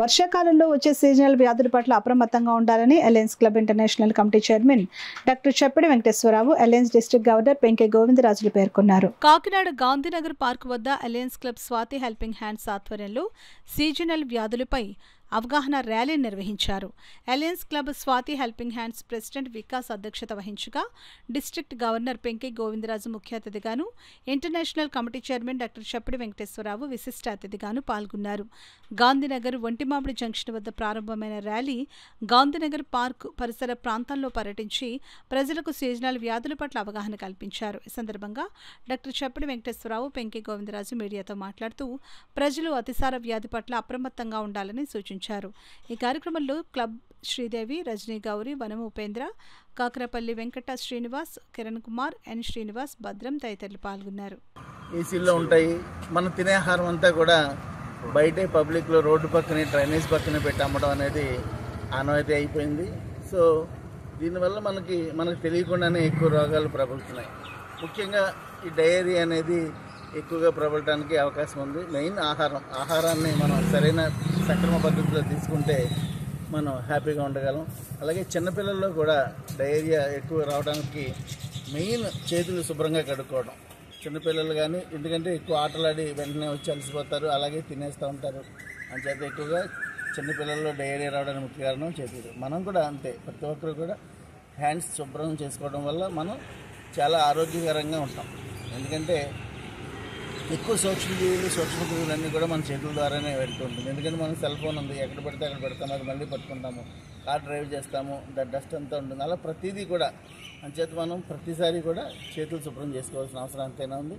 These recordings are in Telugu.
వర్షాకాలంలో వచ్చే సీజనల్ వ్యాధుల పట్ల అప్రమత్తంగా ఉండాలని Alliance club international committee chairman doctor Cheppidi Venkateswararao, Alliance district governor Penke Govindarajulu పేర్కొన్నారు. కాకినాడ గాంధీనగర్ పార్క్ వద్ద Alliance club Swathi helping hands ఆధ్వర్యంలో సీజనల్ వ్యాధులపై అవగాహన ర్యాలీ నిర్వహించారు. Alliance club Swathi helping hands president Vikas అధ్యక్షత వహించగా డిస్ట్రిక్ట్ గవర్నర్ పెంకే గోవిందరాజు ముఖ్య అతిథిగాను, international committee chairman doctor Cheppidi Venkateswararao విశిష్ట అతిథిగాను పాల్గొన్నారు. గాంధీనగర్ ఒంటిమామిడి జంక్షన్ వద్ద ప్రారంభమైన ర్యాలీ గాంధీనగర్ పార్క్ పరిసర ప్రాంతాల్లో పర్యటించి ప్రజలకు సీజనల్ వ్యాధుల పట్ల అవగాహన కల్పించారు. ఈ సందర్భంగా డాక్టర్ చెప్పిడి వెంకటేశ్వరరావు, పెంకే గోవిందరాజు మీడియాతో మాట్లాడుతూ ప్రజలు అతిసార వ్యాధి పట్ల అప్రమత్తంగా ఉండాలని సూచించారు. ఈ కార్యక్రమంలో క్లబ్ శ్రీదేవి, రజనీ గౌరి, వనము ఉపేంద్ర, కాకరపల్లి వెంకట శ్రీనివాస్, కిరణ్ కుమార్, ఎన్ శ్రీనివాస్, భద్రం తదితరులు పాల్గొన్నారు. ఏసీల్లో ఉంటాయి. మనం తినే ఆహారం అంతా కూడా బయటే పబ్లిక్లో రోడ్డు పక్కనే డ్రైనేజ్ పక్కనే పెట్టి అమ్మడం అనేది ఆనవాయితీ అయిపోయింది. సో దీనివల్ల మనకు తెలియకుండానే ఎక్కువ రోగాలు ప్రబలుతున్నాయి. ముఖ్యంగా ఈ డయేరియా అనేది ఎక్కువగా ప్రబలడానికి అవకాశం ఉంది. మెయిన్ ఆహారాన్ని మనం సరైన సక్రమ పద్ధతిలో తీసుకుంటే మనం హ్యాపీగా ఉండగలం. అలాగే చిన్నపిల్లల్లో కూడా డయేరియా ఎక్కువ రావడానికి మెయిన్ చేతులు శుభ్రంగా కడుక్కోవడం. చిన్నపిల్లలు కానీ, ఎందుకంటే ఎక్కువ ఆటలాడి వెంటనే వచ్చి అలసిపోతారు, అలాగే తినేస్తూ ఉంటారు. అంచేత ఎక్కువగా చిన్నపిల్లల్లో డయేరియా రావడానికి ముఖ్య కారణం చేతులు. మనం కూడా అంతే, ప్రతి ఒక్కరు కూడా హ్యాండ్స్ శుభ్రం చేసుకోవడం వల్ల మనం చాలా ఆరోగ్యకరంగా ఉంటాం. ఎందుకంటే ఎక్కువ సూక్ష్మజీవులు అన్నీ కూడా మన చేతుల ద్వారానే వెళ్తుంటుంది. ఎందుకంటే మనకు సెల్ ఫోన్ ఉంది, ఎక్కడ పడితే అక్కడ పెడతాము, అది మళ్ళీ పట్టుకుంటాము, కార్ డ్రైవ్ చేస్తాము, డస్ట్ అంతా ఉంటుంది. అలా ప్రతిదీ కూడా అంచేత మనం ప్రతిసారి కూడా చేతులు శుభ్రం చేసుకోవాల్సిన అవసరం అంతేనా ఉంది.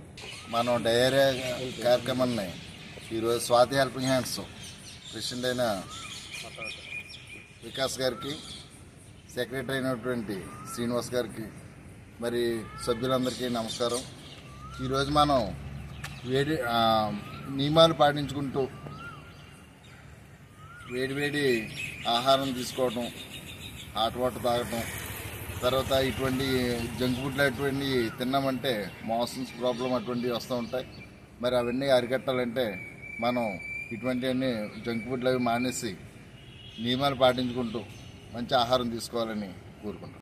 మనం డయేరియా కార్యక్రమాన్ని ఈరోజు స్వాతి హెల్పింగ్ హ్యాండ్స్ ప్రెసిడెంట్ అయిన వికాస్ గారికి, సెక్రటరీ అయినటువంటి శ్రీనివాస్ గారికి, మరి సభ్యులందరికీ నమస్కారం. ఈరోజు మనం నియమాలు పాటించుకుంటూ వేడి ఆహారం తీసుకోవడం, హాట్ వాటర్ తాగటం, తర్వాత ఇటువంటి జంక్ ఫుడ్లు అటువంటి తిన్నామంటే మోషన్స్ ప్రాబ్లం అటువంటివి వస్తూ ఉంటాయి. మరి అవన్నీ అరికట్టాలంటే మనం ఇటువంటివన్నీ జంక్ ఫుడ్లు అవి మానేసి నియమాలు పాటించుకుంటూ మంచి ఆహారం తీసుకోవాలని కోరుకుంటాం.